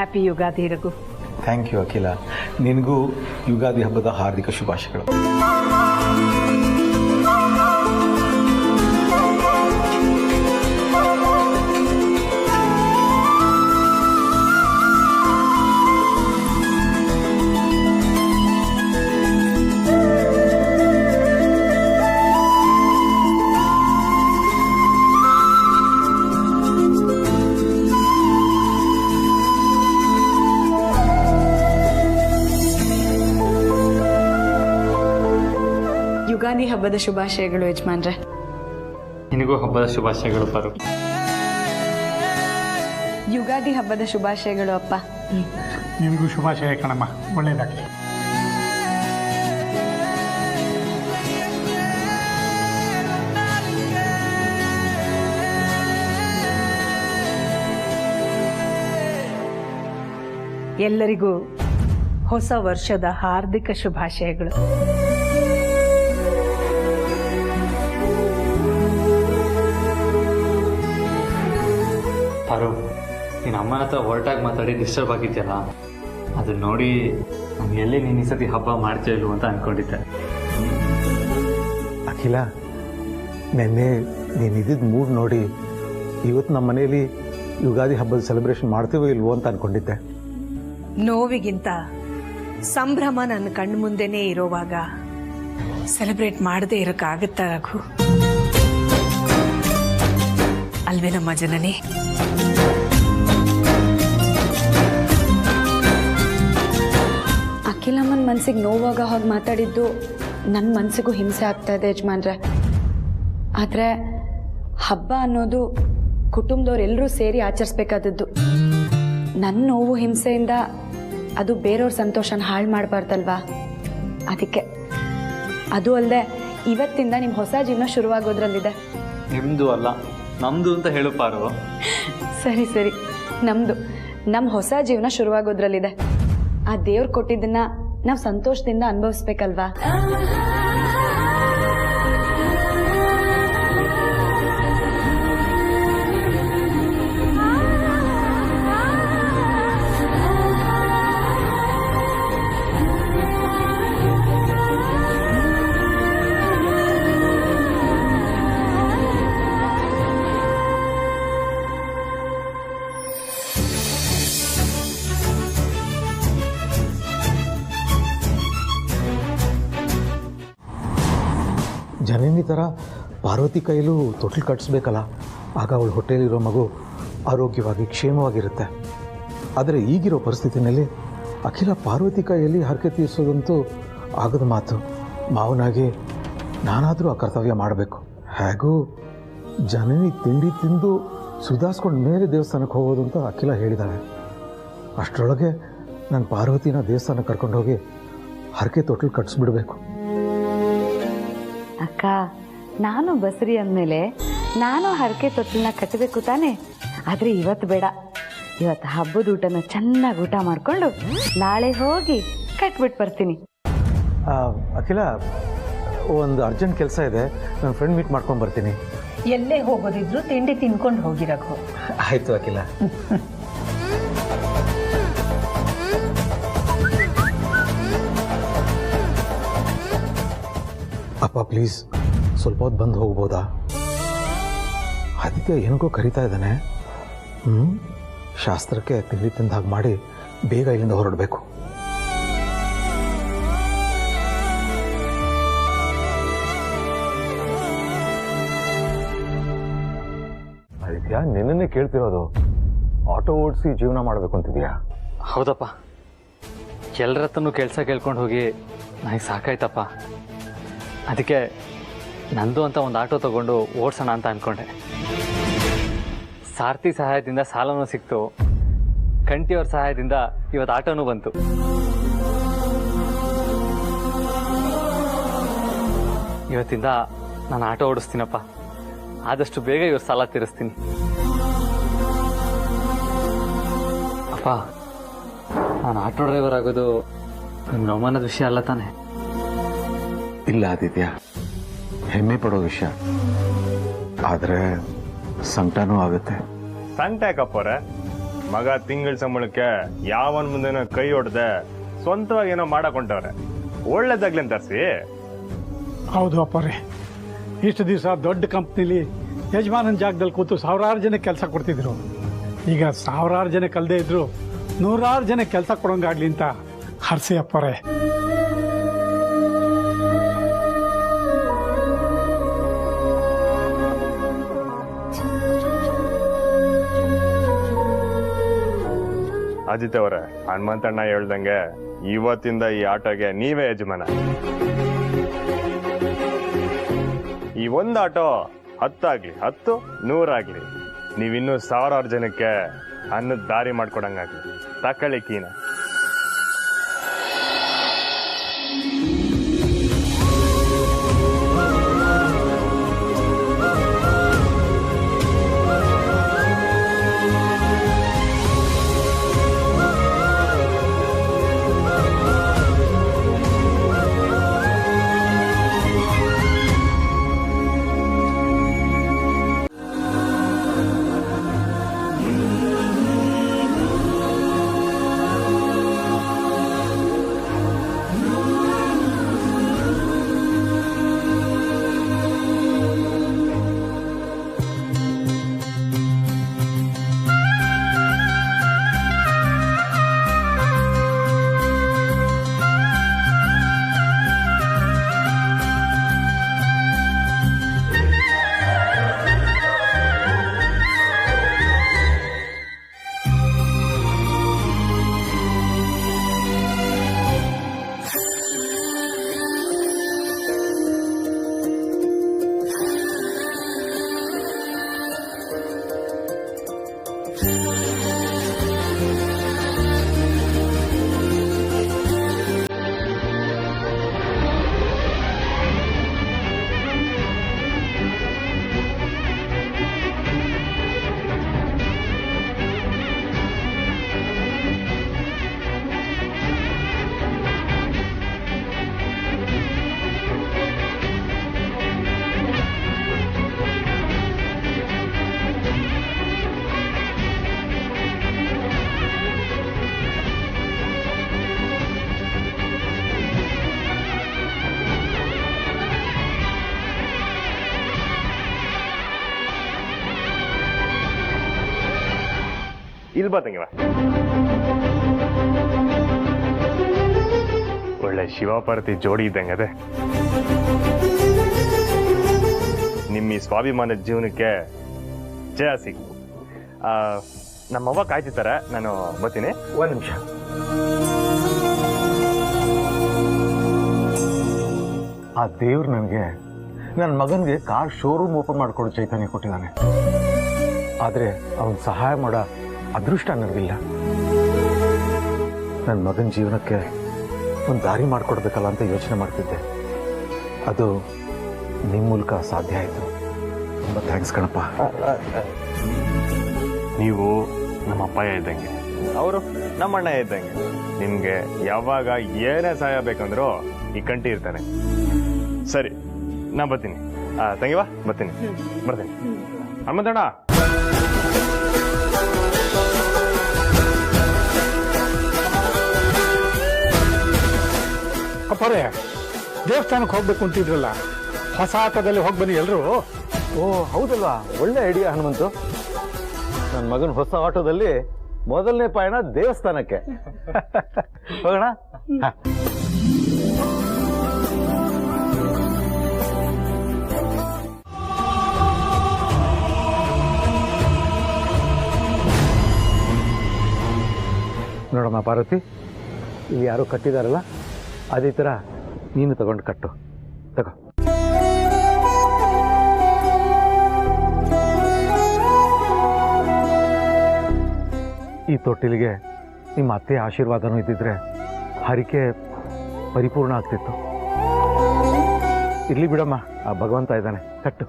Happy Ugadi Raghu. Thank you Akhila. ನಿನಗೂ ಯುಗಾದಿ ಹಬ್ಬದ ಹಾರ್ದಿಕ ಶುಭಾಶಯಗಳು. ಯುಗಾದಿ ಹಬ್ಬದ ಶುಭಾಶಯಗಳು ಯಜಮಾನ್ರೆ. ನಿನಗೂ ಹಬ್ಬದ ಶುಭಾಶಯಗಳು ಪರು. ಯುಗಾದಿ ಹಬ್ಬದ ಶುಭಾಶಯಗಳು ಅಪ್ಪ. ನಿನಗೂ ಶುಭಾಶಯ ಕಣಮ್ಮ, ಒಳ್ಳೆಯದಾಗಲಿ. ಎಲ್ಲರಿಗೂ ಹೊಸ ವರ್ಷದ ಹಾರ್ದಿಕ ಶುಭಾಶಯಗಳು. ಪರು, ನೀನು ಅಮ್ಮನ ಹತ್ರ ಹೊರಟಾಗಿ ಮಾತಾಡಿ ಡಿಸ್ಟರ್ಬ್ ಆಗಿದ್ಯಲ್ಲ, ಅದನ್ನ ನೋಡಿ ನಾನು ಎಲ್ಲಿ ನೀನು ಈ ಸತಿ ಹಬ್ಬ ಮಾಡ್ತೀಯ ಇಲ್ವ ಅಂತ ಅಂದ್ಕೊಂಡಿದ್ದೆ. ಅಖಿಲ, ನೆನ್ನೆ ನೀನಿದ್ದ ಮೂಡ್ ನೋಡಿ ಇವತ್ತು ನಮ್ಮ ಮನೆಯಲ್ಲಿ ಯುಗಾದಿ ಹಬ್ಬದ ಸೆಲೆಬ್ರೇಷನ್ ಮಾಡ್ತೀವೋ ಇಲ್ವೋ ಅಂತ ಅಂದ್ಕೊಂಡಿದ್ದೆ. ನೋವಿಗಿಂತ ಸಂಭ್ರಮ ನನ್ನ ಕಣ್ಣು ಮುಂದೆನೇ ಇರೋವಾಗ ಸೆಲೆಬ್ರೇಟ್ ಮಾಡದೇ ಇರೋಕ್ಕಾಗತ್ತಾ ರಘು? ಅಲ್ವೇ ನಮ್ಮ ಜನನಿ? ಅಖಿಲಮ್ಮನ ಮನ್ಸಿಗೆ ನೋವಾಗ ಹೋಗಿ ಮಾತಾಡಿದ್ದು ನನ್ನ ಮನಸ್ಸಿಗೂ ಹಿಂಸೆ ಆಗ್ತಾ ಇದೆ ಯಜಮಾನ್ರೆ. ಆದರೆ ಹಬ್ಬ ಅನ್ನೋದು ಕುಟುಂಬದವ್ರೆಲ್ಲರೂ ಸೇರಿ ಆಚರಿಸ್ಬೇಕಾದದ್ದು. ನನ್ನ ನೋವು ಹಿಂಸೆಯಿಂದ ಅದು ಬೇರೆಯವ್ರ ಸಂತೋಷನ ಹಾಳು ಮಾಡಬಾರ್ದಲ್ವಾ? ಅದಕ್ಕೆ. ಅದು ಅಲ್ಲದೆ ಇವತ್ತಿಂದ ನಿಮ್ಮ ಹೊಸ ಜೀವನ ಶುರುವಾಗೋದ್ರಲ್ಲಿದೆ. ನಿಮ್ಮದು ಅಲ್ಲ, ನಮ್ಮದು ಅಂತ ಹೇಳು ಪಾರು. ಸರಿ ಸರಿ, ನಮ್ಮ ಹೊಸ ಜೀವನ ಶುರುವಾಗೋದ್ರಲ್ಲಿದೆ. ಆ ದೇವ್ರು ಕೊಟ್ಟಿದ್ದನ್ನ ನಾವು ಸಂತೋಷದಿಂದ ಅನುಭವಿಸ್ಬೇಕಲ್ವಾ? ಜನನಿ ಥರ ಪಾರ್ವತಿ ಕೈಯಲ್ಲೂ ತೊಟ್ಲು ಕಟ್ಟಿಸ್ಬೇಕಲ್ಲ, ಆಗ ಅವಳು ಹೊಟ್ಟೆಯಲ್ಲಿರೋ ಮಗು ಆರೋಗ್ಯವಾಗಿ ಕ್ಷೇಮವಾಗಿರುತ್ತೆ. ಆದರೆ ಈಗಿರೋ ಪರಿಸ್ಥಿತಿನಲ್ಲಿ ಅಖಿಲ ಪಾರ್ವತಿ ಕೈಯಲ್ಲಿ ಹರಕೆ ತೀರಿಸೋದಂತೂ ಆಗದ ಮಾತು. ಮಾವನಾಗಿ ನಾನಾದರೂ ಆ ಕರ್ತವ್ಯ ಮಾಡಬೇಕು. ಹೇಗೂ ಜನನಿ ತಿಂಡಿ ತಿಂದು ಸುಧಾರಿಸ್ಕೊಂಡು ಮೇಲೆ ದೇವಸ್ಥಾನಕ್ಕೆ ಹೋಗೋದು ಅಂತ ಅಖಿಲ ಹೇಳಿದ್ದಾಳೆ. ಅಷ್ಟರೊಳಗೆ ನಾನು ಪಾರ್ವತಿನ ದೇವಸ್ಥಾನಕ್ಕೆ ಕರ್ಕೊಂಡು ಹೋಗಿ ಹರಕೆ ತೊಟ್ಲು ಕಟ್ಟಿಸ್ಬಿಡ್ಬೇಕು. ಅಕ್ಕ, ನಾನು ಬಸರಿ ಅಂದಮೇಲೆ ನಾನು ಹರಕೆ ತೊಟ್ಟಲನ್ನ ಕಟ್ಟಬೇಕು ತಾನೆ. ಆದರೆ ಇವತ್ತು ಬೇಡ. ಇವತ್ತು ಹಬ್ಬದ ಊಟನ ಚೆನ್ನಾಗಿ ಊಟ ಮಾಡಿಕೊಂಡು ನಾಳೆ ಹೋಗಿ ಕಟ್ಬಿಟ್ಟು ಬರ್ತೀನಿ. ಅಖಿಲ, ಒಂದು ಅರ್ಜೆಂಟ್ ಕೆಲಸ ಇದೆ, ನನ್ನ ಫ್ರೆಂಡ್ ಮೀಟ್ ಮಾಡ್ಕೊಂಡು ಬರ್ತೀನಿ. ಎಲ್ಲೇ ಹೋಗೋದಿದ್ರು ತಿಂಡಿ ತಿನ್ಕೊಂಡು ಹೋಗಿ ರಘು. ಆಯಿತು ಅಖಿಲ. ಅಪ್ಪ ಪ್ಲೀಸ್ ಸ್ವಲ್ಪ ಹೊತ್ತು ಬಂದು ಹೋಗ್ಬೋದಾ? ಆದಿತ್ಯ ಏನಕ್ಕೋ ಕರಿತಾ ಇದ್ದಾನೆ. ಶಾಸ್ತ್ರಕ್ಕೆ ತಿಂಡಿ ತಿಂದ ಹಾಗೆ ಮಾಡಿ ಬೇಗ ಇಲ್ಲಿಂದ ಹೊರಡಬೇಕು. ಆದಿತ್ಯ, ನಿನ್ನೆ ಕೇಳ್ತಿರೋದು ಆಟೋ ಓಡಿಸಿ ಜೀವನ ಮಾಡಬೇಕು ಅಂತಿದೀಯಾ? ಹೌದಪ್ಪ, ಎಲ್ಲರ ಹತ್ರನೂ ಕೆಲಸ ಕೇಳ್ಕೊಂಡು ಹೋಗಿ ನನಗೆ ಸಾಕಾಯ್ತಪ್ಪ. ಅದಕ್ಕೆ ನಂದು ಅಂತ ಒಂದು ಆಟೋ ತಗೊಂಡು ಓಡಿಸೋಣ ಅಂತ ಅಂದ್ಕೊಂಡೆ. ಸಾರಥಿ ಸಹಾಯದಿಂದ ಸಾಲನೂ ಸಿಕ್ತು, ಕಂಟಿಯವ್ರ ಸಹಾಯದಿಂದ ಇವತ್ತು ಆಟೋನೂ ಬಂತು. ಇವತ್ತಿಂದ ನಾನು ಆಟೋ ಓಡಿಸ್ತೀನಪ್ಪ. ಆದಷ್ಟು ಬೇಗ ಇವ್ರ ಸಾಲ ತೀರಿಸ್ತೀನಿ. ಅಪ್ಪ, ನಾನು ಆಟೋ ಡ್ರೈವರ್ ಆಗೋದು ನಿಮ್ಗೆ ಅವಮಾನದ ವಿಷಯ ಅಲ್ಲ ತಾನೆ? ಇಲ್ಲ ಆದಿತ್ಯ, ಹೆಮ್ಮೆ ಪಡೋ ವಿಷಯ. ಆದರೆ ಸಂಕಟನೂ ಆಗುತ್ತೆ. ಸಂಕಟ ಯಾಕಪ್ಪವ್ರೆ? ಮಗ ತಿಂಗಳ ಸಂಬಳಕ್ಕೆ ಯಾವನ್ ಮುಂದೆನೋ ಕೈ ಹೊಡೆದೆ ಸ್ವಂತವಾಗಿ ಏನೋ ಮಾಡಕೊಂಡವ್ರೆ. ಒಳ್ಳೇದಾಗ್ಲಿ ಅಂತ ತರಿಸಿ. ಹೌದು ಅಪ್ಪರೇ, ಇಷ್ಟು ದಿವಸ ದೊಡ್ಡ ಕಂಪ್ನಿಲಿ ಯಜಮಾನನ ಜಾಗದಲ್ಲಿ ಕೂತು ಸಾವಿರಾರು ಜನ ಕೆಲಸ ಕೊಡ್ತಿದ್ರು. ಈಗ ಸಾವಿರಾರು ಜನ ಕಲ್ದೇ ಇದ್ರು 100 ಜನ ಕೆಲಸ ಕೊಡೋಂಗಾಗ್ಲಿ ಅಂತ ಹರ್ಸಿ ಅಪ್ಪರೇ. ಅಜಿತ್ ಅವರೇ, ಹನುಮಂತಣ್ಣ ಹೇಳ್ದಂಗೆ ಇವತ್ತಿಂದ ಈ ಆಟೋಗೆ ನೀವೇ ಯಜಮಾನ. ಈ ಒಂದು ಆಟೋ 10 ಆಗ್ಲಿ 10 100 ಆಗ್ಲಿ, ನೀವಿನ್ನೂ ಸಾವಿರಾರು ಜನಕ್ಕೆ ಅನ್ನದ ದಾರಿ ಮಾಡ್ಕೊಡಂಗಾಗ್ಲಿ. ತಕೊಳ್ಳಿ ಕೀನ. ಇಲ್ಲಿ ಬರ್ತಂಗಿವ. ಒಳ್ಳೆ ಶಿವಪಾರ್ವತಿ ಜೋಡಿ ಇದ್ದಂಗೆ ಅದೇ. ನಿಮ್ಮ ಈ ಸ್ವಾಭಿಮಾನದ ಜೀವನಕ್ಕೆ ಜಯ ಸಿಗು. ನಮ್ಮವ್ವ ಕಾಯ್ತಿರ್ತಾರೆ, ನಾನು ಬರ್ತೀನಿ. 1 ನಿಮಿಷ. ಆ ದೇವ್ರು ನನಗೆ ನನ್ನ ಮಗನಿಗೆ ಕಾರ್ ಶೋರೂಮ್ ಓಪನ್ ಮಾಡಿಕೊಡೋ ಚೈತನ್ಯ ಕೊಟ್ಟಿದ್ದಾನೆ. ಆದರೆ ಅವನ ಸಹಾಯ ಮಾಡೋ ಅದೃಷ್ಟ ನನಗಿಲ್ಲ. ನನ್ನ ಮಗನ ಜೀವನಕ್ಕೆ ಒಂದು ದಾರಿ ಮಾಡಿಕೊಡ್ಬೇಕಲ್ಲ ಅಂತ ಯೋಚನೆ ಮಾಡ್ತಿದ್ದೆ. ಅದು ನಿಮ್ಮ ಮೂಲಕ ಸಾಧ್ಯ ಆಯಿತು. ತುಂಬ ಥ್ಯಾಂಕ್ಸ್ ಕಣಪ್ಪ. ನೀವು ನಮ್ಮ ಅಪ್ಪಯ್ಯ ಇದ್ದಂಗೆ, ಅವರು ನಮ್ಮ ಅಣ್ಣ ಇದ್ದಂಗೆ. ನಿಮ್ಗೆ ಯಾವಾಗ ಏನೇ ಸಹಾಯ ಬೇಕಂದ್ರೂ ಈ ಕಂಟಿ ಇರ್ತಾನೆ. ಸರಿ, ನಾ ಬರ್ತೀನಿ. ತಂಗಿವಾ, ಬರ್ತೀನಿ. ಹನುಮಂತಣ್ಣ. ಅಪ್ಪರೇ, ದೇವಸ್ಥಾನಕ್ಕೆ ಹೋಗ್ಬೇಕು ಅಂತಿದ್ರಲ್ಲ, ಹೊಸ ಆಟೋದಲ್ಲಿ ಹೋಗಿ ಬನ್ನಿ ಎಲ್ಲರೂ. ಓ ಹೌದಲ್ವಾ, ಒಳ್ಳೆ ಐಡಿಯಾ ಹನುಮಂತು. ನನ್ನ ಮಗನ ಹೊಸ ಆಟೋದಲ್ಲಿ ಮೊದಲನೇ ಪಯಣ ದೇವಸ್ಥಾನಕ್ಕೆ. ಹೋಗೋಣ. ನೋಡಮ್ಮ ಪಾರ್ವತಿ, ಇಲ್ಲಿ ಯಾರೋ ಕಟ್ಟಿದಾರಲ್ಲ, ಅದೇ ಥರ ನೀನು ತಗೊಂಡು ಕಟ್ಟು. ತಗೋ. ಈ ತೊಟ್ಟಿಲಿಗೆ ನಿಮ್ಮ ಅತ್ತೆ ಆಶೀರ್ವಾದನೂ ಇದ್ದಿದ್ರೆ ಹರಿಕೆ ಪರಿಪೂರ್ಣ ಆಗ್ತಿತ್ತು. ಇರ್ಲಿ ಬಿಡಮ್ಮ, ಆ ಭಗವಂತ ಇದ್ದಾನೆ, ಕಟ್ಟು.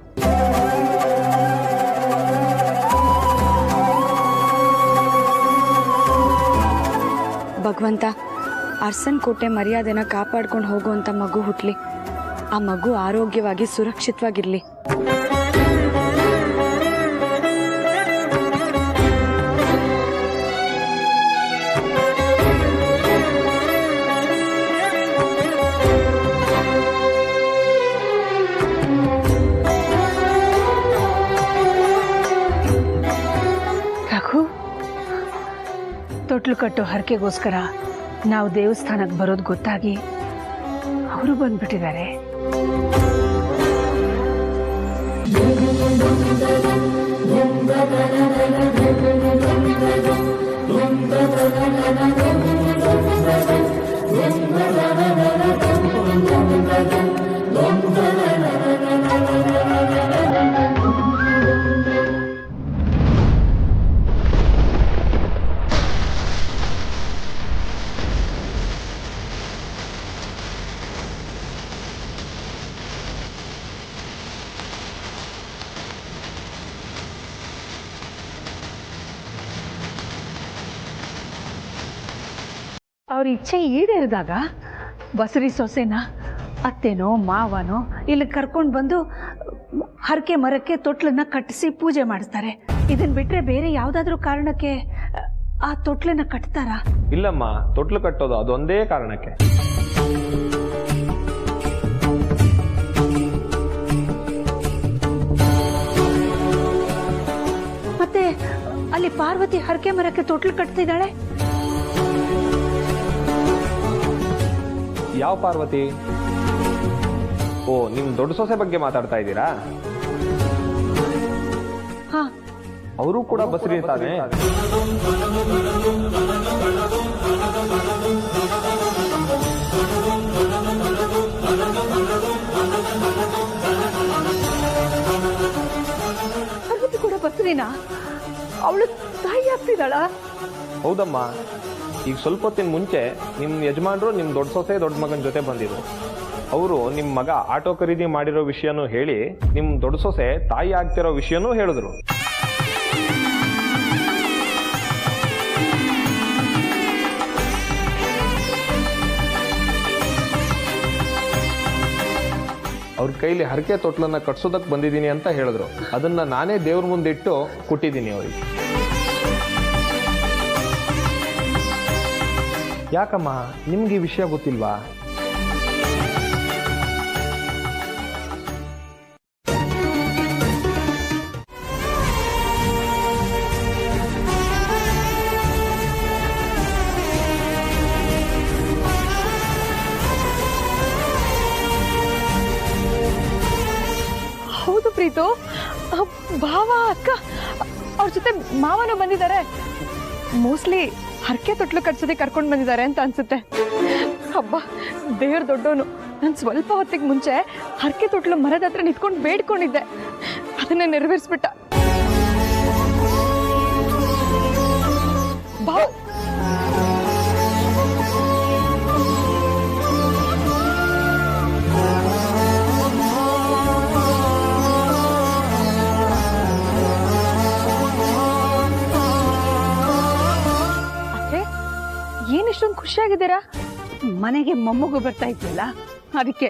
ಭಗವಂತ, ಅರ್ಸನ್ ಕೋಟೆ ಮರ್ಯಾದೆನ ಕಾಪಾಡ್ಕೊಂಡು ಹೋಗುವಂಥ ಮಗು ಹುಟ್ಲಿ. ಆ ಮಗು ಆರೋಗ್ಯವಾಗಿ ಸುರಕ್ಷಿತವಾಗಿರ್ಲಿ. ತೊಟ್ಲು ಕಟ್ಟೋ ಹರಕೆಗೋಸ್ಕರ ನಾವು ದೇವಸ್ಥಾನಕ್ಕೆ ಬರೋದು ಗೊತ್ತಾಗಿ ಅವರು ಬಂದ್ಬಿಟ್ಟಿದ್ದಾರೆ. ಅವ್ರ ಇಚ್ಛೆ ಈಡೇರಿದಾಗ ಬಸರಿ ಸೊಸೆನ ಅತ್ತೆನೋ ಮಾವನೋ ಇಲ್ಲಿ ಕರ್ಕೊಂಡು ಬಂದು ಹರಕೆ ಮರಕ್ಕೆ ತೊಟ್ಲನ್ನ ಕಟ್ಟಿಸಿ ಪೂಜೆ ಮಾಡಿಸ್ತಾರೆ. ಇದನ್ನ ಬಿಟ್ರೆ ಬೇರೆ ಯಾವುದಾದ್ರೂ ಕಾರಣಕ್ಕೆ ಆ ತೊಟ್ಲನ್ನ ಕಟ್ತಾರಾ? ಇಲ್ಲಮ್ಮ, ತೊಟ್ಲು ಕಟ್ಟೋದು ಅದೊಂದೇ ಕಾರಣಕ್ಕೆ. ಮತ್ತೆ ಅಲ್ಲಿ ಪಾರ್ವತಿ ಹರಕೆ ಮರಕ್ಕೆ ತೊಟ್ಲು ಕಟ್ತಿದ್ದಾಳೆ. ಯಾವ ಪಾರ್ವತಿ? ಓ, ನಿಮ್ ದೊಡ್ಡ ಸೊಸೆ ಬಗ್ಗೆ ಮಾತಾಡ್ತಾ ಇದ್ದೀರಾ? ಹಾ, ಅವರು ಕೂಡ ಬಸರಿ ತಾನೆ? ಪಾರ್ವತಿ ಕೂಡ ಬಸರಿನಾ? ಅವಳು ತಾಯಿ ಆಗ್ತಿದ್ದಾಳ? ಹೌದಮ್ಮ. ಈಗ ಸ್ವಲ್ಪ ಹೊತ್ತಿನ ಮುಂಚೆ ನಿಮ್ ಯಜಮಾನ್ರು ನಿಮ್ ದೊಡ್ಡ ಸೊಸೆ ದೊಡ್ಡ ಮಗನ ಜೊತೆ ಬಂದಿದ್ರು. ಅವರು ನಿಮ್ ಮಗ ಆಟೋ ಖರೀದಿ ಮಾಡಿರೋ ವಿಷಯನೂ ಹೇಳಿ ನಿಮ್ ದೊಡ್ಡ ಸೊಸೆ ತಾಯಿ ಆಗ್ತಿರೋ ವಿಷಯನೂ ಹೇಳಿದ್ರು. ಅವ್ರ ಕೈಲಿ ಹರಕೆ ತೊಟ್ಲನ್ನ ಕಟ್ಸೋದಕ್ಕೆ ಬಂದಿದ್ದೀನಿ ಅಂತ ಹೇಳಿದ್ರು. ಅದನ್ನ ನಾನೇ ದೇವ್ರ ಮುಂದಿಟ್ಟು ಕೊಟ್ಟಿದ್ದೀನಿ ಅವ್ರಿಗೆ. ಯಾಕಮ್ಮ, ನಿಮ್ಗೆ ಈ ವಿಷಯ ಗೊತ್ತಿಲ್ವಾ? ಹೌದು ಪ್ರೀತು, ಭಾವ ಅಕ್ಕ ಅವ್ರ ಜೊತೆ ಮಾವನು ಬಂದಿದ್ದಾರೆ. ಮೋಸ್ಟ್ಲಿ ಹರಕೆ ತೊಟ್ಲು ಕಟ್ಸೋದಕ್ಕೆ ಕರ್ಕೊಂಡು ಬಂದಿದ್ದಾರೆ ಅಂತ ಅನ್ಸುತ್ತೆ. ಹಬ್ಬ, ದೇವ್ರ ದೊಡ್ಡೋನು. ನಾನು ಸ್ವಲ್ಪ ಹೊತ್ತಿಗೆ ಮುಂಚೆ ಹರಕೆ ತೊಟ್ಲು ಮರದ ಹತ್ರ ನಿಂತ್ಕೊಂಡು ಬೇಡ್ಕೊಂಡಿದ್ದೆ, ಅದನ್ನ ನೆರವೇರಿಸ್ಬಿಟ್ಟ. ಭಾವ, ಏನಿಷ್ಟೊಂದು ಖುಷಿಯಾಗಿದ್ದೀರಾ? ಮನೆಗೆ ಮೊಮ್ಮಗು ಬರ್ತಾ ಇದ್ವಲ್ಲ, ಅದಕ್ಕೆ.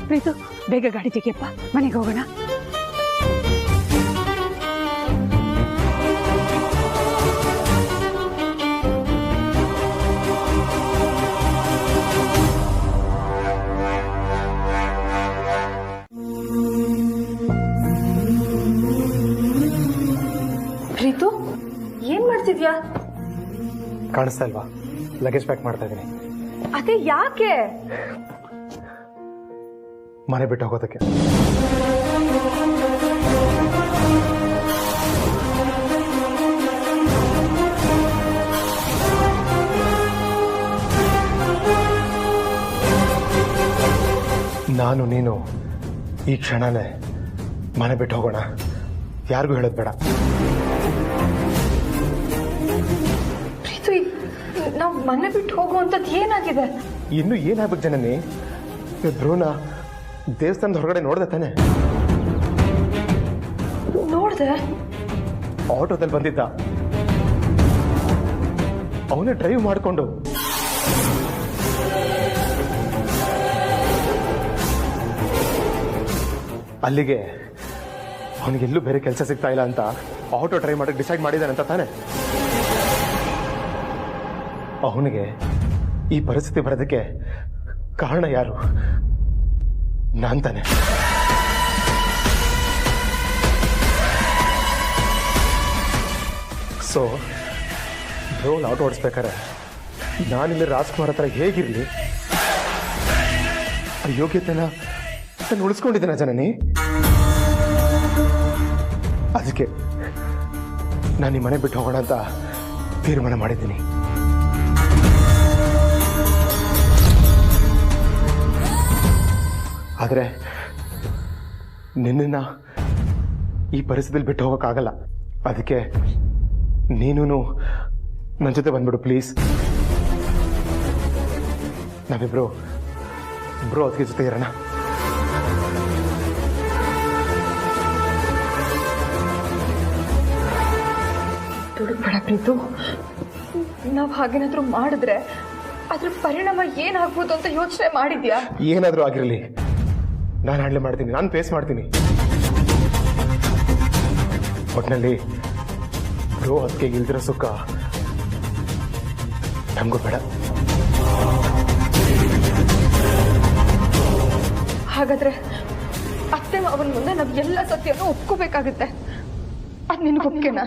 ಪ್ರೀತು, ಬೇಗ ಗಾಡಿ ತೆಗಿಯಪ್ಪ, ಮನೆಗೆ ಹೋಗೋಣ. ಪ್ರೀತು, ಏನ್ ಮಾಡ್ತಿದ್ಯಾ? ಕಾಣಿಸ್ತಾ ಇಲ್ವಾ? ಲಗೇಜ್ ಪ್ಯಾಕ್ ಮಾಡ್ತಾ ಇದ್ದೀನಿ. ಅದೇ ಯಾಕೆ? ಮನೆ ಬಿಟ್ಟು ಹೋಗೋದಕ್ಕೆ. ನಾನು ನೀನು ಈ ಕ್ಷಣನೇ ಮನೆ ಬಿಟ್ಟು ಹೋಗೋಣ. ಯಾರಿಗೂ ಹೇಳೋದು ಬೇಡ. ನಾವು ಮನೆ ಬಿಟ್ಟು ಹೋಗುವಂಥದ್ದು ಏನಾಗಿದೆ? ಇನ್ನು ಏನಾಗ್ಬೇಕು ಜನನಿ? ಧ್ರುವನ ದೇವಸ್ಥಾನದ ಹೊರಗಡೆ ನೋಡ್ದೆ ತಾನೆ? ನೋಡ್ದೆ. ಆಟೋದಲ್ಲಿ ಬಂದಿದ್ದ, ಅವನೇ ಡ್ರೈವ್ ಮಾಡಿಕೊಂಡು. ಅಲ್ಲಿಗೆ ಅವನಿಗೆಲ್ಲೂ ಬೇರೆ ಕೆಲಸ ಸಿಗ್ತಾ ಇಲ್ಲ ಅಂತ ಆಟೋ ಡ್ರೈವ್ ಮಾಡಕ್ಕೆ ಡಿಸೈಡ್ ಮಾಡಿದ್ದಾನೆ ಅಂತ ತಾನೆ? ಅವನಿಗೆ ಈ ಪರಿಸ್ಥಿತಿ ಬರೋದಕ್ಕೆ ಕಾರಣ ಯಾರು? ನಾನ್ ತಾನೆ. ಸೊ ರೋಲ್ ಆಟೋ ಓಡಿಸ್ಬೇಕಾರೆ ನಾನಿಲ್ಲಿ ರಾಜ್ಕುಮಾರ್ ಹತ್ರ ಹೇಗಿರಲಿ? ಆ ಯೋಗ್ಯತೆನ ನಾನು ಉಳಿಸ್ಕೊಂಡಿದ್ದೇನೆ ಜನನಿ. ಅದಕ್ಕೆ ನಾನು ಈ ಮನೆ ಬಿಟ್ಟು ಹೋಗೋಣ ಅಂತ ತೀರ್ಮಾನ ಮಾಡಿದ್ದೀನಿ. ಆದರೆ ನಿನ್ನನ್ನು ಈ ಪರಿಸ್ಥಿತಿಯಲ್ಲಿ ಬಿಟ್ಟು ಹೋಗೋಕ್ಕಾಗಲ್ಲ. ಅದಕ್ಕೆ ನೀನು ನನ್ನ ಜೊತೆ ಬಂದ್ಬಿಡು ಪ್ಲೀಸ್. ನಾವಿಬ್ರು ಅದಕ್ಕೆ ಜೊತೆ ಇರೋಣ. ದುಡುಕ್ಬೇಡ ಪ್ರೀತು. ನಾವು ಹಾಗೇನಾದ್ರೂ ಮಾಡಿದ್ರೆ ಅದ್ರ ಪರಿಣಾಮ ಏನಾಗ್ಬೋದು ಅಂತ ಯೋಚನೆ ಮಾಡಿದ್ಯಾ? ಏನಾದರೂ ಆಗಿರಲಿ, ನಾನು ಹ್ಯಾಂಡಲ್ ಮಾಡ್ತೀನಿ, ನಾನು ಫೇಸ್ ಮಾಡ್ತೀನಿ. ಒಟ್ಟಿನಲ್ಲಿ ಬ್ರೋ ಅದಕ್ಕೆ ಇಲ್ದಿರೋ ಸುಖ ನಮಗೂ ಬೇಡ. ಹಾಗಾದ್ರೆ ಅತ್ತೆ ಅವನ ಮುಂದೆ ನಾವು ಎಲ್ಲ ಸತ್ಯನೂ ಒಪ್ಕೋಬೇಕಾಗುತ್ತೆ. ಅದು ನಿನಗೆ ಒಪ್ಕೆನಾ?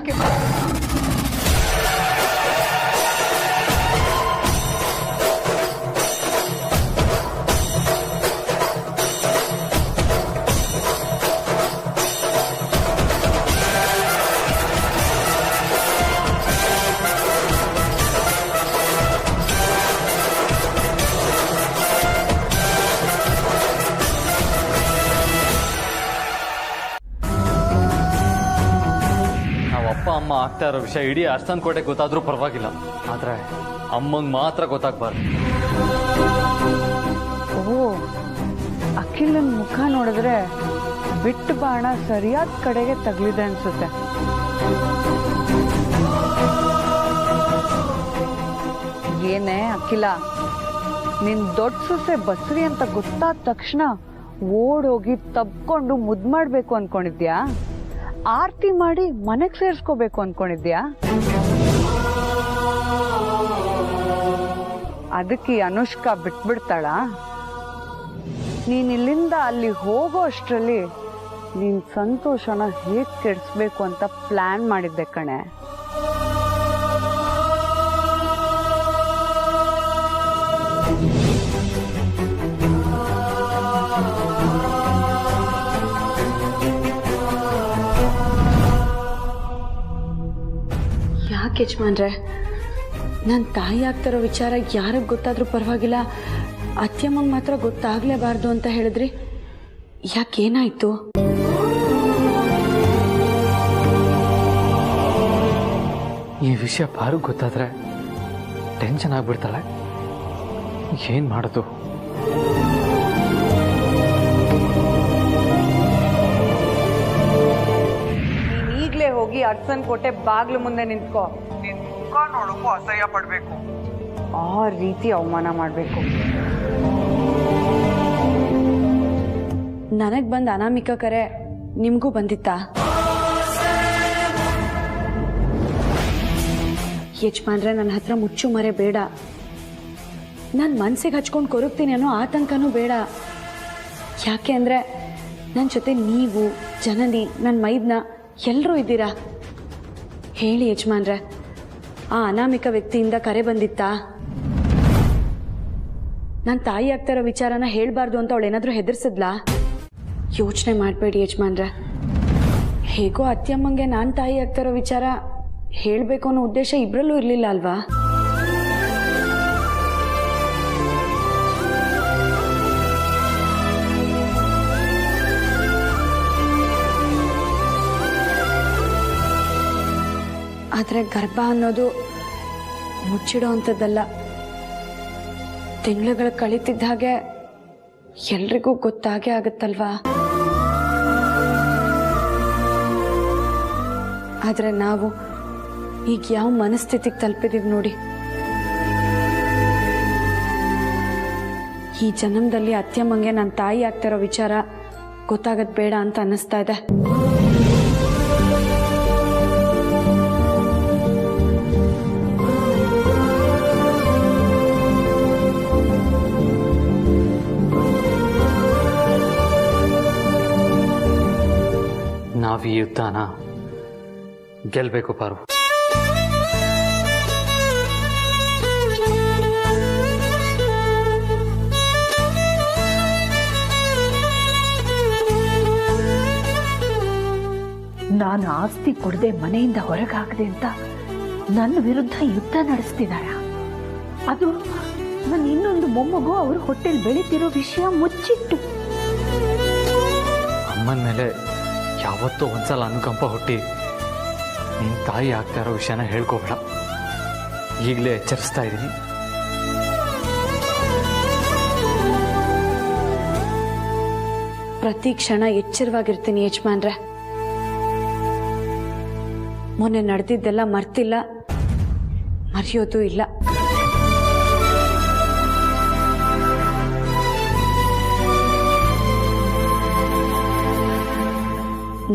ಅಪ್ಪ ಅಮ್ಮ ಆಗ್ತಾ ಇರೋ ವಿಷಯ ಇಡೀ ಅರ್ಸನ್ ಕೋಟೆ ಗೊತ್ತಾದ್ರೂ ಪರವಾಗಿಲ್ಲ, ಆದ್ರೆ ಅಮ್ಮಂಗೆ ಮಾತ್ರ ಗೊತ್ತಾಗ್ಬಾರ್ದು. ಓ, ಅಖಿಲನ್ ಮುಖ ನೋಡಿದ್ರೆ ಬಿಟ್ಟು ಬಾಣ ಸರಿಯಾದ ಕಡೆಗೆ ತಗಲಿದೆ ಅನ್ಸುತ್ತೆ. ಏನೇ ಅಖಿಲ, ನಿನ್ ದೊಡ್ಡ ಸೊಸೆ ಬಸ್ರಿ ಅಂತ ಗೊತ್ತಾದ ತಕ್ಷಣ ಓಡೋಗಿ ತಬ್ಕೊಂಡು ಮುದ್ದು ಮಾಡ್ಬೇಕು ಅನ್ಕೊಂಡಿದ್ಯಾ? ಆರ್ತಿ ಮಾಡಿ ಮನೆಗೆ ಸೇರಿಸ್ಕೋಬೇಕು ಅನ್ಕೊಂಡಿದ್ಯಾ? ಅದಕ್ಕೆ ಅನುಷ್ಕಾ ಬಿಟ್ಬಿಡ್ತಾಳ? ನೀನ್ ಇಲ್ಲಿಂದ ಅಲ್ಲಿ ಹೋಗೋ ಅಷ್ಟರಲ್ಲಿ ನಿನ್ ಸಂತೋಷನ ಹೇಗ್ ಕೆಡಿಸ್ಬೇಕು ಅಂತ ಪ್ಲಾನ್ ಮಾಡಿದ್ದೆ ಕಣೆ. ಯಾಕೆ ಯಜಮಾನ್ರೆ, ನನ್ನ ತಾಯಿ ಆಗ್ತಿರೋ ವಿಚಾರ ಯಾರಿಗೆ ಗೊತ್ತಾದ್ರೂ ಪರವಾಗಿಲ್ಲ, ಅತ್ಯಮ್ಮಂಗೆ ಮಾತ್ರ ಗೊತ್ತಾಗ್ಲೇಬಾರ್ದು ಅಂತ ಹೇಳಿದ್ರಿ. ಯಾಕೇನಾಯ್ತು? ಈ ವಿಷಯ ಪಾರು ಗೊತ್ತಾದ್ರೆ ಟೆನ್ಷನ್ ಆಗ್ಬಿಡ್ತಾಳೆ. ಏನ್ ಮಾಡೋದು? ಈಗ್ಲೇ ಹೋಗಿ ಅರ್ಸನ್ ಕೋಟೆ ಬಾಗ್ಲು ಮುಂದೆ ನಿಂತ್ಕೋ. ನಿನ್ ಮುಖ ನೋಡಕ್ಕೂ ಅಸಹ್ಯ ಪಡ್ಬೇಕು, ಆ ರೀತಿ ಅವಮಾನ ಮಾಡ್ಬೇಕು. ನನಗ್ ಬಂದ ಅನಾಮಿಕ ಕರೆ ನಿಮ್ಗೂ ಬಂದಿತ್ತಾ? ಯಜಮಾನ್ರೆ, ನನ್ನ ಹತ್ರ ಮುಚ್ಚು ಮರೆ ಬೇಡ. ನಾನು ಮನ್ಸಿಗೆ ಹಚ್ಕೊಂಡು ಕೊರಗ್ತೀನಿ ಅನ್ನೋ ಆತಂಕನೂ ಬೇಡ. ಯಾಕೆ ಅಂದರೆ ನನ್ನ ಜೊತೆ ನೀವು, ಜನನಿ, ನನ್ನ ಮೈದ್ನ ಎಲ್ಲರೂ ಇದ್ದೀರಾ. ಹೇಳಿ ಯಜಮಾನ್ರೆ, ಆ ಅನಾಮಿಕ ವ್ಯಕ್ತಿಯಿಂದ ಕರೆ ಬಂದಿತ್ತಾ? ನನ್ನ ತಾಯಿ ಆಗ್ತಾರೋ ವಿಚಾರನ ಹೇಳಬಾರ್ದು ಅಂತ ಅವಳೇನಾದರೂ ಹೆದರ್ಸಿದ್ಲಾ? ಯೋಚನೆ ಮಾಡಬೇಡಿ ಯಜಮಾನ್ರೆ. ಹೇಗೋ ಅತ್ಯಮ್ಮಂಗೆ ನಾನು ತಾಯಿ ಆಗ್ತಾರೋ ವಿಚಾರ ಹೇಳಬೇಕು ಅನ್ನೋ ಉದ್ದೇಶ ಇಬ್ಬರಲ್ಲೂ ಇರಲಿಲ್ಲ ಅಲ್ವಾ? ಆದರೆ ಗರ್ಭ ಅನ್ನೋದು ಮುಚ್ಚಿಡೋ ಅಂಥದ್ದಲ್ಲ. ತಿಂಗಳುಗಳು ಕಳೀತಿದ್ದ ಹಾಗೆ ಎಲ್ರಿಗೂ ಗೊತ್ತಾಗೇ ಆಗುತ್ತಲ್ವಾ? ಆದರೆ ನಾವು ಈಗ ಯಾವ ಮನಸ್ಥಿತಿಗೆ ತಲುಪಿದೀವಿ ನೋಡಿ. ಈ ಜನ್ಮದಲ್ಲಿ ಅತ್ಯಮ್ಮಂಗೆ ನನ್ನ ತಾಯಿ ಆಗ್ತಿರೋ ವಿಚಾರ ಗೊತ್ತಾಗದ್ ಬೇಡ ಅಂತ ಅನ್ನಿಸ್ತಾ ಇದೆ. ನಾವ್ ಈ ಯುದ್ಧನ ಗೆಲ್ಬೇಕು ಪಾರು. ನಾನು ಆಸ್ತಿ ಕೊಡದೆ ಮನೆಯಿಂದ ಹೊರಗಾಗದೆ ಅಂತ ನನ್ನ ವಿರುದ್ಧ ಯುದ್ಧ ನಡೆಸ್ತಿದಾರ. ಅದು ನನ್ನ ಇನ್ನೊಂದು ಮೊಮ್ಮಗು ಅವ್ರ ಹೊಟ್ಟೆಲ್ ಬೆಳೀತಿರೋ ವಿಷಯ ಮುಚ್ಚಿಟ್ಟು. ಅಮ್ಮನ ಮೇಲೆ ಯಾವತ್ತೂ ಒಂದ್ಸಲ ಅನುಕಂಪ ಹುಟ್ಟಿ ನಿನ್ನ ತಾಯಿ ಆಗ್ತಾ ಇರೋ ವಿಷಯನ ಹೇಳ್ಕೋಬೇಡ. ಈಗಲೇ ಎಚ್ಚರಿಸ್ತಾ ಇದ್ದೀನಿ. ಪ್ರತಿ ಕ್ಷಣ ಎಚ್ಚರವಾಗಿರ್ತೀನಿ ಯಜಮಾನ್ರೆ. ಮೊನ್ನೆ ನಡೆದಿದ್ದೆಲ್ಲ ಮರ್ತಿಲ್ಲ, ಮರೆಯೋದು ಇಲ್ಲ.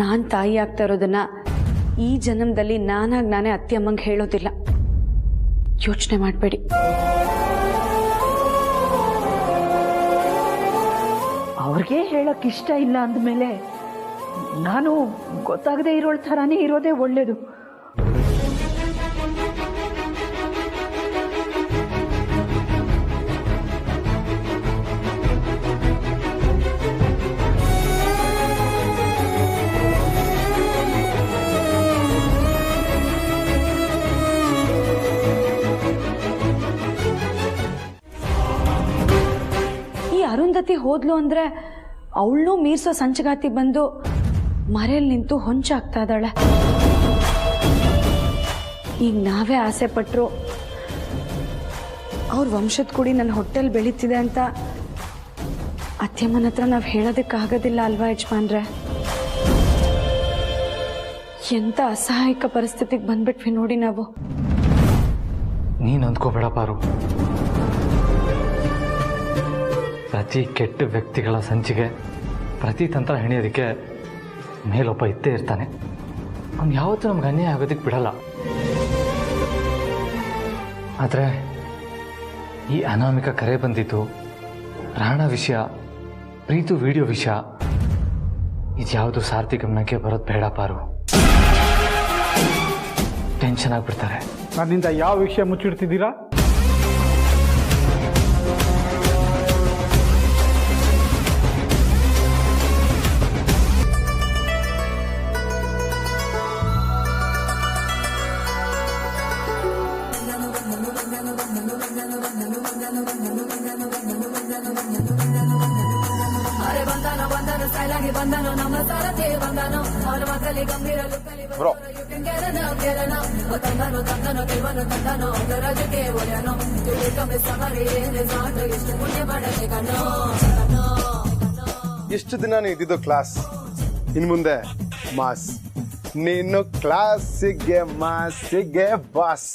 ನಾನು ತಾಯಿ ಆಗ್ತಾ ಇರೋದನ್ನ ಈ ಜನ್ಮದಲ್ಲಿ ನಾನೇ ಅತ್ತೆ ಅಮ್ಮಂಗೆ ಹೇಳೋದಿಲ್ಲ. ಯೋಚನೆ ಮಾಡಬೇಡಿ. ಅವ್ರಿಗೆ ಹೇಳಕ್ ಇಷ್ಟ ಇಲ್ಲ ಅಂದಮೇಲೆ ನಾನು ಗೊತ್ತಾಗದೆ ಇರೋಳ ಥರಾನೇ ಇರೋದೇ ಒಳ್ಳೇದು. ಅರುಂಧತಿ ಹೋದ್ಲು ಅಂದ್ರೆ ಅವಳನ್ನೂ ಮೀರ್ಸೋ ಸಂಚಗಾತಿ ಬಂದು ಮರೆಯಲ್ಲಿ ನಿಂತು ಹೊಂಚಾಗ್ತಾ ಇದ್ದಾಳೆ. ಈಗ ನಾವೇ ಆಸೆ ಪಟ್ರು ಅವ್ರ ವಂಶದ ಕುಡಿ ನನ್ನ ಹೊಟ್ಟೆಲ್ ಬೆಳೀತಿದೆ ಅಂತ ಅತ್ಯಮ್ಮನ ಹತ್ರ ನಾವು ಹೇಳೋದಕ್ಕಾಗೋದಿಲ್ಲ ಅಲ್ವಾ ಯಜಮಾನ್ರೆ? ಎಂತ ಅಸಹಾಯಕ ಪರಿಸ್ಥಿತಿಗೆ ಬಂದ್ಬಿಟ್ವಿ ನೋಡಿ ನಾವು. ನೀನು ಅಂದ್ಕೋಬೇಡ ಪಾರು. ಪ್ರತಿ ಕೆಟ್ಟ ವ್ಯಕ್ತಿಗಳ ಸಂಚಿಗೆ ಪ್ರತಿ ತಂತ್ರ ಹೆಣಿಯೋದಕ್ಕೆ ಮೇಲೊಬ್ಬ ಇದ್ದೇ ಇರ್ತಾನೆ. ಅವ್ನು ಯಾವತ್ತೂ ನಮ್ಗೆ ಅನ್ಯಾಯ ಆಗೋದಕ್ಕೆ ಬಿಡಲ್ಲ. ಆದರೆ ಈ ಅನಾಮಿಕ ಕರೆ ಬಂದಿದ್ದು, ಪ್ರಾಣ ವಿಷಯ, ಪ್ರೀತು ವಿಡಿಯೋ ವಿಷಯ, ಇದ್ಯಾವುದು ಸಾರ್ಥಿ ಗಮನಕ್ಕೆ ಬರೋದು ಬೇಡ ಪಾರು. ಟೆನ್ಷನ್ ಆಗಿಬಿಡ್ತಾರೆ. ನನ್ನಿಂದ ಯಾವ ವಿಷಯ ಮುಚ್ಚಿಡ್ತಿದ್ದೀರಾ? ಬ್ರೋ, ಇಷ್ಟು ದಿನ ನೀ ಇದ್ದಿದ್ದು ಕ್ಲಾಸ್, ಇನ್ ಮುಂದೆ ಮಾಸ್. ನೀನು ಕ್ಲಾಸಿಗೆ ಮಾಸಿಗೆ ಬಾಸ್.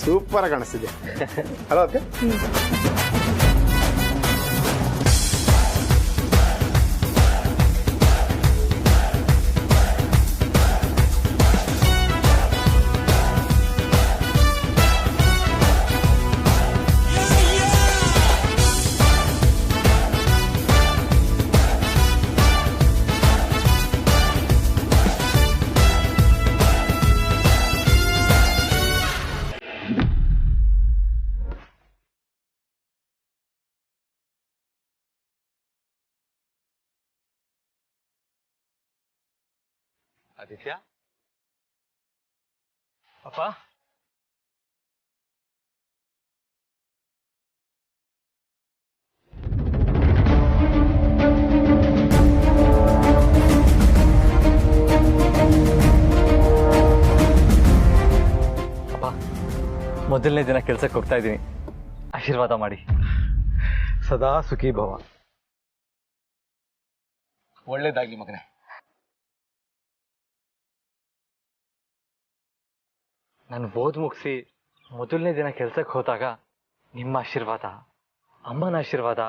ಸೂಪರ್ ಆಗಿ ಕಾಣಿಸ್ತಿದೆ ಅಲ್ಲ? ಓಕೆ, ಆದಿತ್ಯ ಅಪ್ಪ, ಮೊದಲನೇ ದಿನ ಕೆಲ್ಸಕ್ಕೆ ಹೋಗ್ತಾ ಇದ್ದೀನಿ. ಆಶೀರ್ವಾದ ಮಾಡಿ. ಸದಾ ಸುಖಿ ಭವ. ಒಳ್ಳೇದಾಗ್ಲಿ ಮಗನೇ. ನಾನು ಓದ್ ಮುಗಿಸಿ ಮೊದಲನೇ ದಿನ ಕೆಲ್ಸಕ್ಕೆ ಹೋದಾಗ ನಿಮ್ಮ ಆಶೀರ್ವಾದ, ಅಮ್ಮನ ಆಶೀರ್ವಾದ,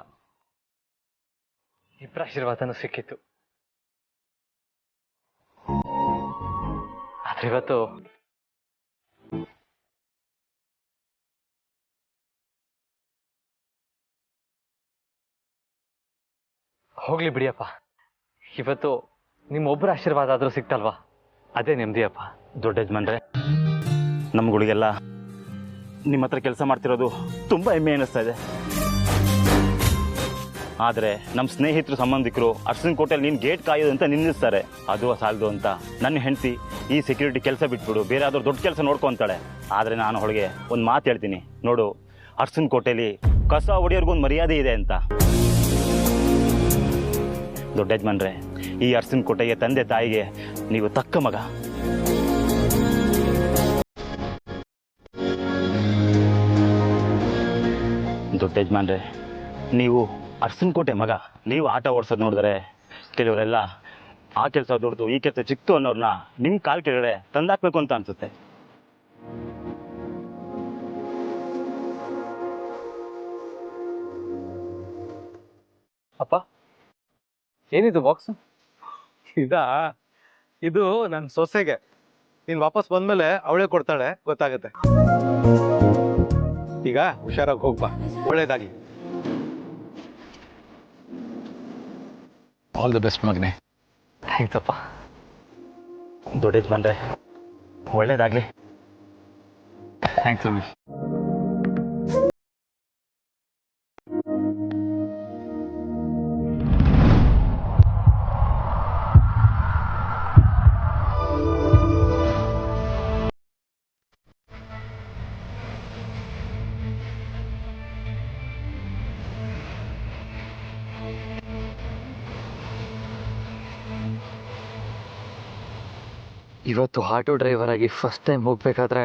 ಇಬ್ಬರ ಆಶೀರ್ವಾದನೂ ಸಿಕ್ಕಿತ್ತು. ಆದ್ರೆ ಇವತ್ತು ಹೋಗ್ಲಿ ಬಿಡಿಯಪ್ಪ. ಇವತ್ತು ನಿಮ್ಮೊಬ್ಬರ ಆಶೀರ್ವಾದ ಆದರೂ ಸಿಕ್ತಲ್ವಾ, ಅದೇ ನೆಮ್ಮದಿಯಪ್ಪ. ದೊಡ್ಡ ಯಜಮಾನ್ರೆ, ನಮ್ಗಳಿಗೆಲ್ಲ ನಿಮ್ಮ ಹತ್ರ ಕೆಲಸ ಮಾಡ್ತಿರೋದು ತುಂಬ ಹೆಮ್ಮೆ ಅನ್ನಿಸ್ತಾ ಇದೆ. ಆದರೆ ನಮ್ಮ ಸ್ನೇಹಿತರು ಸಂಬಂಧಿಕರು ಅರ್ಶಿನ ಕೋಟೆಯಲ್ಲಿ ನೀನು ಗೇಟ್ ಕಾಯೋದು ಅಂತ ನಿಲ್ಲಿಸ್ತಾರೆ. ಅದು ಸಾಲದು ಅಂತ ನನ್ನ ಹೆಂಡತಿ ಈ ಸೆಕ್ಯೂರಿಟಿ ಕೆಲಸ ಬಿಟ್ಬಿಡು, ಬೇರೆ ಯಾವ್ದಾದ್ರು ದೊಡ್ಡ ಕೆಲಸ ನೋಡ್ಕೊತಾಳೆ. ಆದರೆ ನಾನು ಅವಳಿಗೆ ಒಂದು ಮಾತು ಹೇಳ್ತೀನಿ, ನೋಡು ಅರ್ಶಿನ ಕೋಟೆಯಲ್ಲಿ ಕಸ ಹೊಡೆಯೋರ್ಗೊಂದು ಮರ್ಯಾದೆ ಇದೆ ಅಂತ. ದೊಡ್ಡ ಯಜಮಾನ್ರೆ, ಈ ಅರ್ಶಿನ ಕೋಟೆಗೆ ತಂದೆ ತಾಯಿಗೆ ನೀವು ತಕ್ಕ ಮಗ. ದೊಡ್ಡ ಯಜಮಾನ್ರೆ, ನೀವು ಅರ್ಶಿನ ಕೋಟೆ ಮಗ. ನೀವು ಆಟ ಓಡಿಸೋದು ನೋಡಿದ್ರೆ ಕೆಲವರೆಲ್ಲ ಆ ಕೆಲಸ ದೊಡ್ಡದು ಈ ಕೆಲಸ ಚಿಕ್ತು ಅನ್ನೋರನ್ನ ನಿಮ್ಮ ಕಾಲು ಕೆಳಗಡೆ ತಂದಾಕ್ಬೇಕು ಅಂತ ಅನ್ಸುತ್ತೆ. ಅಪ್ಪ, ಏನಿದು ಬಾಕ್ಸ್? ಇದು ನನ್ನ ಸೊಸೆಗೆ. ನೀನು ವಾಪಸ್ ಬಂದ್ಮೇಲೆ ಅವಳೇ ಕೊಡ್ತಾಳೆ, ಗೊತ್ತಾಗುತ್ತೆ. ಈಗ ಹುಷಾರಾಗಿ ಹೋಗ್ಬಾ, ಒಳ್ಳೇದಾಗಿ. ಆಲ್ ದ ಬೆಸ್ಟ್ ಮಗನೇ. ಥ್ಯಾಂಕ್ಸ್ ಅಪ್ಪ. ದೊಡ್ಡ ಯಜಮಾನ್ರೆ, ಒಳ್ಳೇದಾಗಲಿ. ಥ್ಯಾಂಕ್ಸ್ ರಮೇಶ್. ಇವತ್ತು ಆಟೋ ಡ್ರೈವರ್ ಆಗಿ ಫಸ್ಟ್ ಟೈಮ್ ಹೋಗ್ಬೇಕಾದ್ರೆ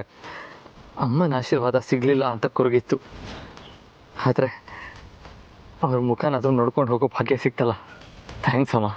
ಅಮ್ಮನ ಆಶೀರ್ವಾದ ಸಿಗಲಿಲ್ಲ ಅಂತ ಕೊರಗಿತ್ತು. ಆದರೆ ಅವ್ರ ಮುಖನಾದ್ರೂ ನೋಡ್ಕೊಂಡು ಹೋಗೋ ಭಾಗ್ಯ ಸಿಕ್ತಲ್ಲ. ಥ್ಯಾಂಕ್ಸ್ ಅಮ್ಮ.